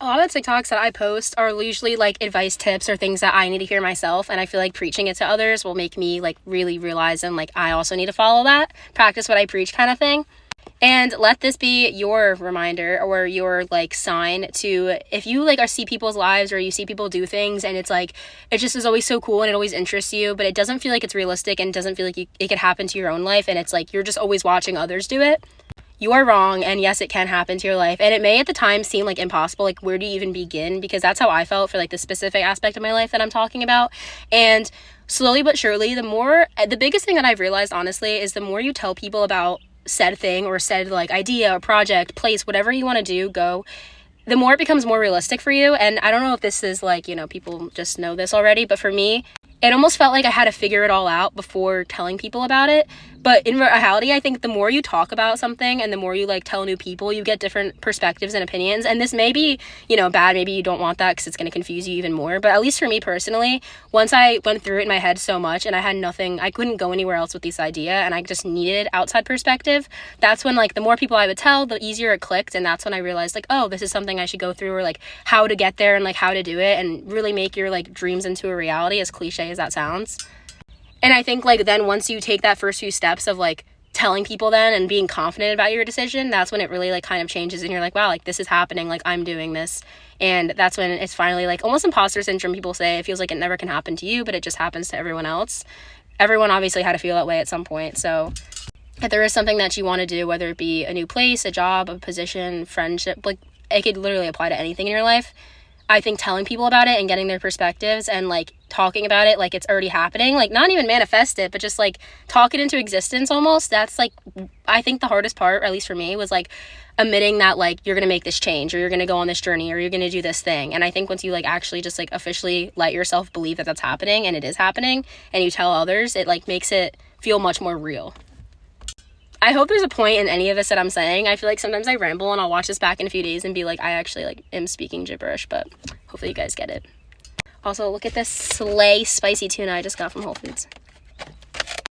a lot of the TikToks that I post are usually like advice tips or things that I need to hear myself, and I feel like preaching it to others will make me like really realize and like I also need to follow that, practice what I preach kind of thing. And let this be your reminder or your like sign to, if you like see people's lives or you see people do things and it's like it just is always so cool and it always interests you, but it doesn't feel like it's realistic and doesn't feel like it could happen to your own life, and it's like you're just always watching others do it, you are wrong. And yes, it can happen to your life, and it may at the time seem like impossible, like where do you even begin, because that's how I felt for like the specific aspect of my life that I'm talking about. And slowly but surely, the biggest thing that I've realized honestly is the more you tell people about said thing or said like idea or project, place, whatever you want to do, go, the more it becomes more realistic for you. And I don't know if this is like, you know, people just know this already, but for me, it almost felt like I had to figure it all out before telling people about it. But in reality, I think the more you talk about something and the more you like tell new people, you get different perspectives and opinions. And this may be, you know, bad. Maybe you don't want that because it's going to confuse you even more. But at least for me personally, once I went through it in my head so much and I had nothing, I couldn't go anywhere else with this idea and I just needed outside perspective. That's when like the more people I would tell, the easier it clicked. And that's when I realized like, oh, this is something I should go through, or like how to get there and like how to do it and really make your like dreams into a reality, as cliche as that sounds. And I think like then once you take that first few steps of like telling people then and being confident about your decision, that's when it really like kind of changes and you're like, wow, like this is happening, like I'm doing this. And that's when it's finally like almost imposter syndrome. People say it feels like it never can happen to you, but it just happens to everyone else. Everyone obviously had to feel that way at some point. So if there is something that you want to do, whether it be a new place, a job, a position, friendship, like it could literally apply to anything in your life. I think telling people about it and getting their perspectives and like talking about it like it's already happening, like not even manifest it, but just like talk it into existence almost. That's like, I think the hardest part, or at least for me, was like admitting that like you're gonna make this change or you're gonna go on this journey or you're gonna do this thing. And I think once you like actually just like officially let yourself believe that that's happening, and it is happening, and you tell others, it like makes it feel much more real. I hope there's a point in any of this that I'm saying. I feel like sometimes I ramble and I'll watch this back in a few days and be like, I actually like am speaking gibberish, but hopefully you guys get it. Also, look at this slay spicy tuna I just got from Whole Foods.